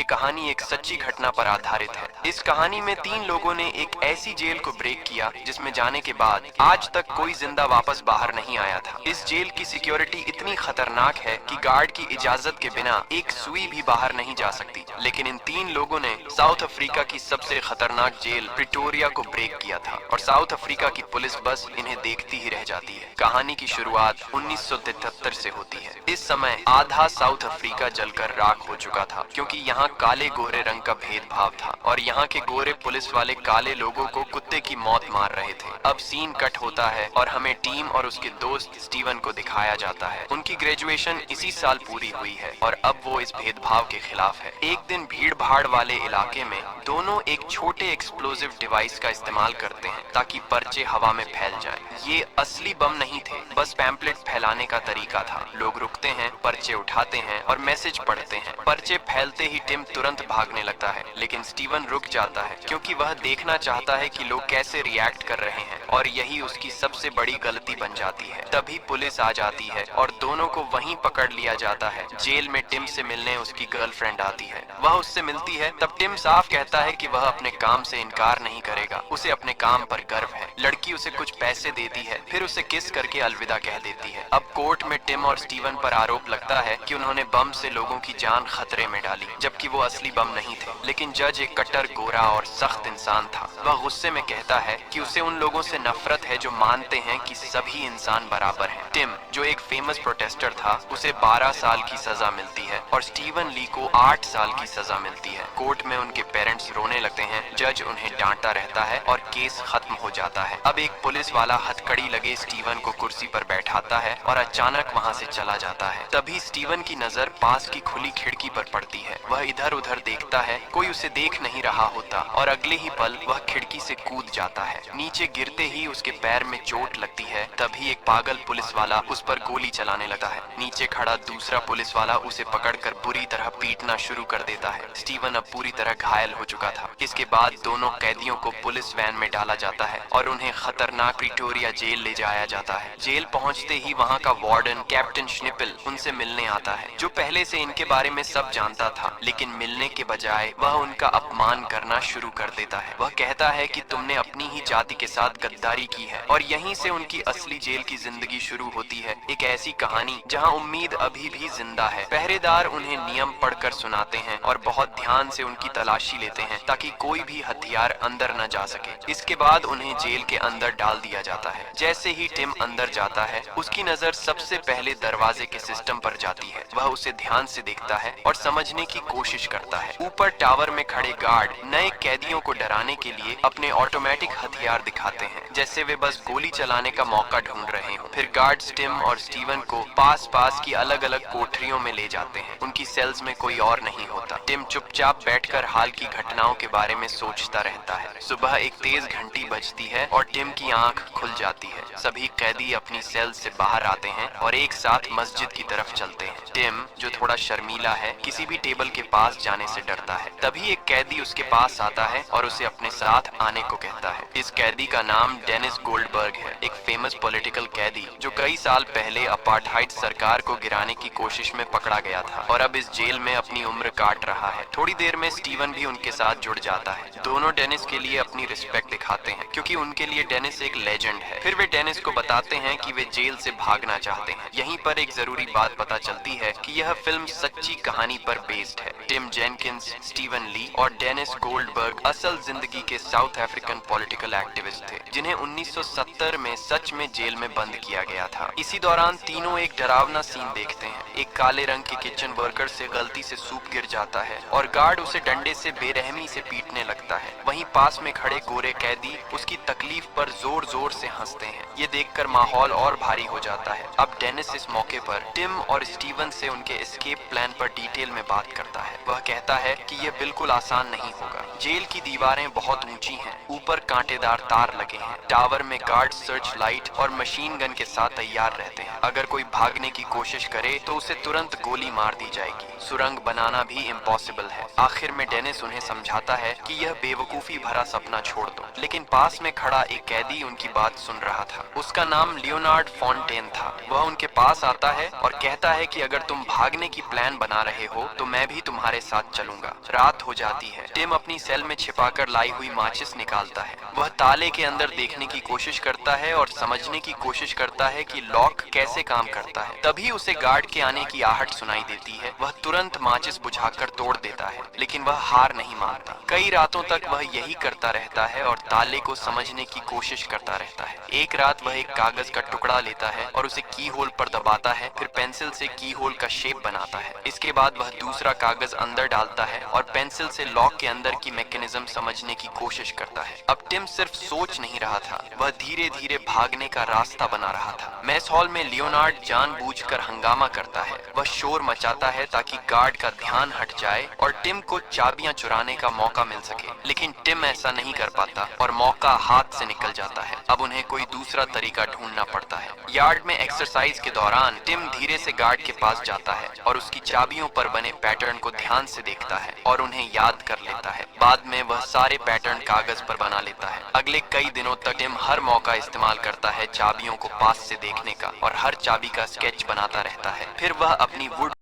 कहानी एक सच्ची घटना पर आधारित है। इस कहानी में 3 लोगों ने एक ऐसी जेल को ब्रेक किया जिसमें जाने के बाद आज तक कोई जिंदा वापस बाहर नहीं आया था। इस जेल की सिक्योरिटी इतनी खतरनाक है कि गार्ड की इजाजत के बिना एक सुई भी बाहर नहीं जा सकती। लेकिन इन 3 लोगों ने साउथ अफ्रीका की सबसे खतरनाक जेल प्रिटोरिया को ब्रेक किया था और साउथ अफ्रीका की पुलिस बस इन्हें देखती ही रह जाती है। कहानी की शुरुआत 1973 से होती है। इस समय आधा साउथ अफ्रीका जलकर राख हो चुका था क्योंकि यहाँ काले गोरे रंग का भेदभाव था और यहाँ के गोरे पुलिस वाले काले लोगों को कुत्ते की मौत मार रहे थे। अब सीन कट होता है और हमें टीम और उसके दोस्त स्टीवन को दिखाया जाता है। उनकी ग्रेजुएशन इसी साल पूरी हुई है और अब वो इस भेदभाव के खिलाफ है। एक दिन भीड़ भाड़ वाले इलाके में दोनों एक छोटे एक्सप्लोजिव डिवाइस का इस्तेमाल करते हैं ताकि पर्चे हवा में फैल जाएं। ये असली बम नहीं थे, बस पैम्पलेट फैलाने का तरीका था। लोग रुकते हैं, पर्चे उठाते हैं और मैसेज पढ़ते हैं। पर्चे फैलते ही टिम तुरंत भागने लगता है, लेकिन स्टीवन रुक जाता है क्योंकि वह देखना चाहता है कि लोग कैसे रिएक्ट कर रहे हैं और यही उसकी सबसे बड़ी गलती बन जाती है। तभी पुलिस आ जाती है और दोनों को वहीं पकड़ लिया जाता है। जेल में टिम से मिलने उसकी गर्लफ्रेंड आती है। वह उससे मिलती है तब टिम साफ कहता है कि वह अपने काम से इनकार नहीं करेगा, उसे अपने काम पर गर्व है। लड़की उसे कुछ पैसे देती है, फिर उसे किस करके अलविदा कह देती है। अब कोर्ट में टिम और स्टीवन पर आरोप लगता है कि उन्होंने बम से लोगों की जान खतरे में डाली, जबकि वो असली बम नहीं थे। लेकिन जज एक कट्टर गोरा और सख्त इंसान था। वह गुस्से में कहता है कि उसे उन लोगों से नफरत है जो मानते हैं कि सभी इंसान बराबर हैं। टिम, जो एक फेमस प्रोटेस्टर था, उसे 12 साल की सजा मिलती है और स्टीवन ली को 8 साल की सजा मिलती है। कोर्ट में उनके पेरेंट्स रोने लगते हैं। जज उन्हें डांटता रहता है और केस खत्म हो जाता है। अब एक पुलिस वाला हथकड़ी लगे स्टीवन को कुर्सी पर बैठाता है और अचानक वहाँ से चला जाता है। तभी स्टीवन की नजर पास की खुली खिड़की पर पड़ती है। वह इधर उधर देखता है, कोई उसे देख नहीं रहा होता और अगले ही पल वह खिड़की से कूद जाता है। नीचे गिरते ही उसके पैर में चोट लगती है। तभी एक पागल पुलिस वाला उस पर गोली चलाने लगता है। नीचे खड़ा दूसरा पुलिस वाला उसे पकड़कर बुरी तरह पीटना शुरू कर देता है। स्टीवन अब पूरी तरह घायल हो चुका था। इसके बाद दोनों कैदियों को पुलिस वैन में डाला जाता है और उन्हें खतरनाक प्रिटोरिया जेल ले जाया जाता है। जेल पहुंचते ही वहां का वार्डन कैप्टन श्निपल उनसे मिलने आता है, जो पहले से इनके बारे में सब जानता था। लेकिन मिलने के बजाय वह उनका अपमान करना शुरू कर देता है। वह कहता है कि तुमने अपनी ही जाति के साथ गद्दारी की है और यहीं से उनकी असली जेल की जिंदगी शुरू होती है। एक ऐसी कहानी जहां उम्मीद अभी भी जिंदा है। पहरेदार उन्हें नियम पढ़कर सुनाते हैं और बहुत ध्यान से उनकी तलाशी लेते हैं ताकि कोई भी हथियार अंदर न जा सके। इसके बाद उन्हें जेल के अंदर डाल दिया जाता है। जैसे ही टिम अंदर जाता है, उसकी नजर सबसे पहले दरवाजे के सिस्टम पर जाती है। वह उसे ध्यान से देखता है और समझने की कोशिश करता है। ऊपर टावर में खड़े गार्ड नए कैदियों को डराने के लिए अपने ऑटोमेटिक हथियार दिखाते हैं, जैसे वे बस गोली चलाने का मौका ढूंढ रहे हो। फिर गार्ड्स टिम और स्टीवन को पास पास की अलग अलग कोठरियों में ले जाते हैं। उनकी सेल्स में कोई और नहीं होता। टिम चुपचाप बैठकर हाल की घटनाओं के बारे में सोचता रहता है। सुबह एक तेज घंटी बजती है और टिम की आंख खुल जाती है। सभी कैदी अपनी सेल से बाहर आते हैं और एक साथ मस्जिद की तरफ चलते हैं। टिम, जो थोड़ा शर्मीला है, किसी भी टेबल के पास जाने से डरता है। तभी एक कैदी उसके पास आता है और उसे अपने साथ आने को कहता है। इस कैदी का नाम डेनिस गोल्डबर्ग है, एक फेमस पॉलिटिकल कैदी जो कई साल पहले अपार्थाइड सरकार को गिराने की कोशिश में पकड़ा गया था और अब इस जेल में अपनी उम्र काट रहा है। थोड़ी देर में स्टीवन भी उनके साथ जुड़ जाता है। दोनों डेनिस के लिए अपनी रिस्पेक्ट दिखाते हैं क्योंकि उनके लिए डेनिस एक लेजेंड है। फिर वे डेनिस को बताते हैं कि वे जेल से भागना चाहते हैं। यहीं पर एक जरूरी बात पता चलती है कि यह फिल्म सच्ची कहानी पर बेस्ड है। टिम जेनकिंस, स्टीवन ली और डेनिस गोल्डबर्ग असल जिंदगी के साउथ अफ्रीकन पॉलिटिकल एक्टिविस्ट थे जिन्हें 1970 में सच में जेल में बंद किया गया था। इसी दौरान तीनों एक डरावना सीन देखते हैं। एक काले रंग के किचन वर्कर से गलती से सूप गिर जाता है और गार्ड उसे डंडे से बेरहमी से पीटने लगता है। वहीं पास में खड़े गोरे कैदी उसकी तकलीफ पर जोर जोर से हंसते हैं। ये देखकर माहौल और भारी हो जाता है। अब डेनिस इस मौके पर टिम और स्टीवन से उनके एस्केप प्लान पर डिटेल में बात करता है। वह कहता है कि यह बिल्कुल आसान नहीं होगा। जेल की दीवारें बहुत ऊंची हैं, ऊपर कांटेदार तार लगे हैं। टावर में गार्ड सर्च लाइट और मशीन गन के साथ तैयार रहते हैं। अगर कोई भागने की कोशिश करे तो उसे तुरंत गोली मार दी जाएगी। सुरंग बनाना भी इम्पॉसिबल है। आखिर में डेनिस उन्हें समझाता है कि यह बेवकूफी भरा सपना छोड़ दो। लेकिन पास में खड़ा एक कैदी उनकी बात सुन रहा था। उसका नाम लियोनार्ड फॉन्टेन था। वह उनके पास आता है और कहता है कि अगर तुम भागने की प्लान बना रहे हो तो मैं भी तुम्हारे तुम्हारे साथ चलूंगा। रात हो जाती है। टिम अपनी सेल में छिपाकर लाई हुई माचिस निकालता है। वह ताले के अंदर देखने की कोशिश करता है और समझने की कोशिश करता है कि लॉक कैसे काम करता है। तभी उसे गार्ड के आने की आहट सुनाई देती है। वह तुरंत माचिस बुझाकर तोड़ देता है, लेकिन वह हार नहीं मानता। कई रातों तक वह यही करता रहता है और ताले को समझने की कोशिश करता रहता है। एक रात वह एक कागज का टुकड़ा लेता है और उसे की होल पर दबाता है, फिर पेंसिल से की होल का शेप बनाता है। इसके बाद वह दूसरा कागज अंदर डालता है और पेंसिल से लॉक के अंदर की मैकेनिज्म समझने की कोशिश करता है। अब टिम सिर्फ सोच नहीं रहा था, वह धीरे धीरे भागने का रास्ता बना रहा था। मेस हॉल में लियोनार्ड जानबूझकर हंगामा करता है। वह शोर मचाता है ताकि गार्ड का ध्यान हट जाए और टिम को चाबियां चुराने का मौका मिल सके, लेकिन टिम ऐसा नहीं कर पाता और मौका हाथ से निकल जाता है। अब उन्हें कोई दूसरा तरीका ढूंढना पड़ता है। यार्ड में एक्सरसाइज के दौरान टिम धीरे से गार्ड के पास जाता है और उसकी चाबियों पर बने पैटर्न को ध्यान से देखता है और उन्हें याद कर लेता है। बाद में वह सारे पैटर्न कागज पर बना लेता है। अगले कई दिनों तक टिम हर मौका इस्तेमाल करता है चाबियों को पास से देखने का और हर चाबी का स्केच बनाता रहता है। फिर वह अपनी वुड